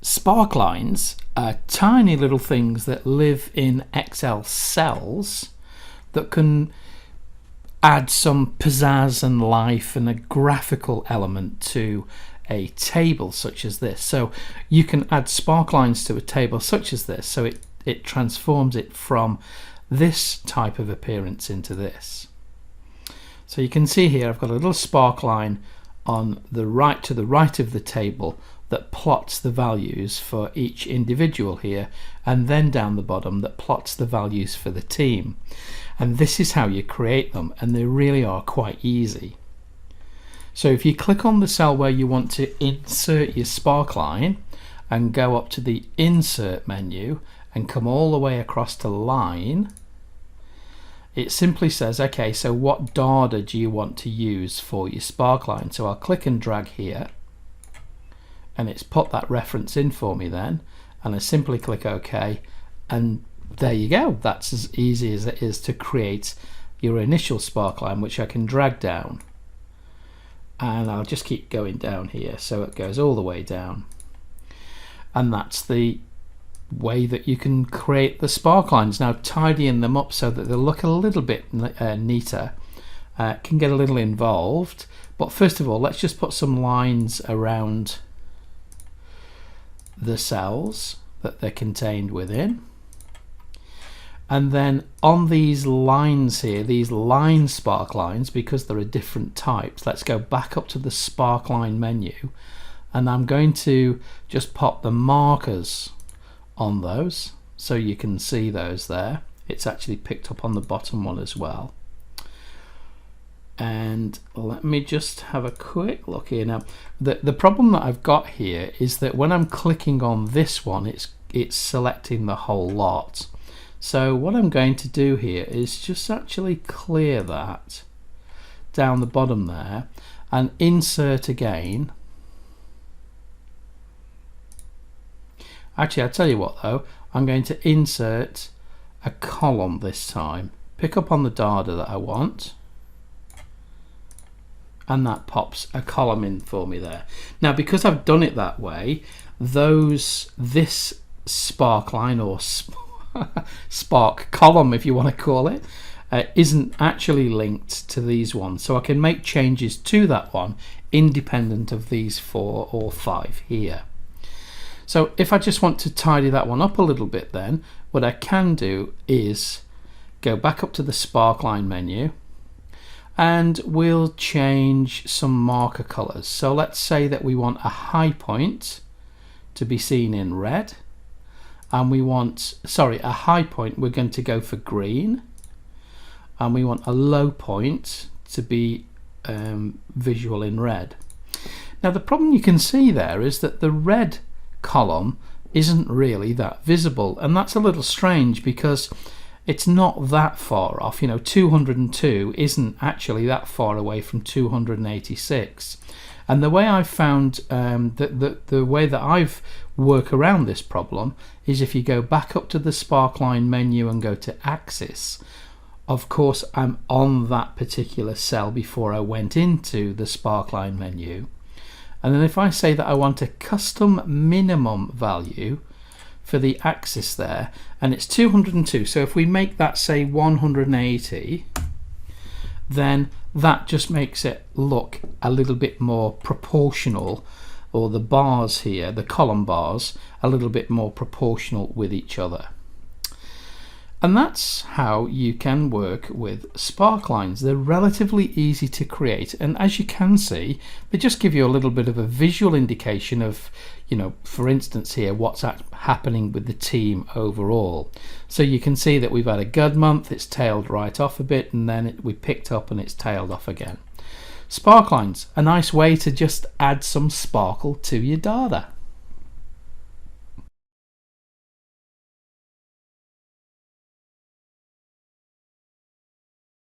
Sparklines are tiny little things that live in Excel cells that can add some pizzazz and life and a graphical element to a table such as this. So you can add sparklines to a table such as this, so it transforms it from this type of appearance into this. So you can see here I've got a little sparkline on the right, to the right of the table, that plots the values for each individual here, and then down the bottom that plots the values for the team. And this is how you create them, and they really are quite easy. So if you click on the cell where you want to insert your sparkline and go up to the insert menu and come all the way across to line, it simply says, okay, so what data do you want to use for your sparkline? So I'll click and drag here, and it's put that reference in for me then, and I simply click OK, and there you go. That's as easy as it is to create your initial sparkline, which I can drag down, and I'll just keep going down here so it goes all the way down. And that's the way that you can create the sparklines. Now, tidying them up so that they look a little bit neater can get a little involved, but first of all let's just put some lines around the cells that they're contained within, and then on these lines here, these line sparklines, because there are different types, let's go back up to the sparkline menu, and I'm going to just pop the markers on those so you can see those there. It's actually picked up on the bottom one as well. And let me just have a quick look here. Now the problem that I've got here is that when I'm clicking on this one, it's selecting the whole lot. So what I'm going to do here is just actually clear that down the bottom there and insert again. Actually, I'll tell you what though, I'm going to insert a column this time. Pick up on the data that I want, and that pops a column in for me there. Now, because I've done it that way, this sparkline, or spark column if you want to call it, isn't actually linked to these ones. So I can make changes to that one independent of these 4 or 5 here. So if I just want to tidy that one up a little bit, then what I can do is go back up to the sparkline menu, and we'll change some marker colors. So let's say that we want a high point to be seen in red, and we want, a high point we're going to go for green, and we want a low point to be visual in red. Now the problem you can see there is that the red column isn't really that visible, and that's a little strange because it's not that far off. 202 isn't actually that far away from 286, and the way I've found the way that I've worked around this problem is if you go back up to the sparkline menu and go to axis. Of course, I'm on that particular cell before I went into the sparkline menu. And then if I say that I want a custom minimum value for the axis there, and it's 202, so if we make that say 180, then that just makes it look a little bit more proportional, or the bars here, the column bars, a little bit more proportional with each other. And that's how you can work with sparklines. They're relatively easy to create, and as you can see, they just give you a little bit of a visual indication of, for instance here, what's happening with the team overall. So you can see that we've had a good month, it's tailed right off a bit, and then we picked up and it's tailed off again. Sparklines, a nice way to just add some sparkle to your data.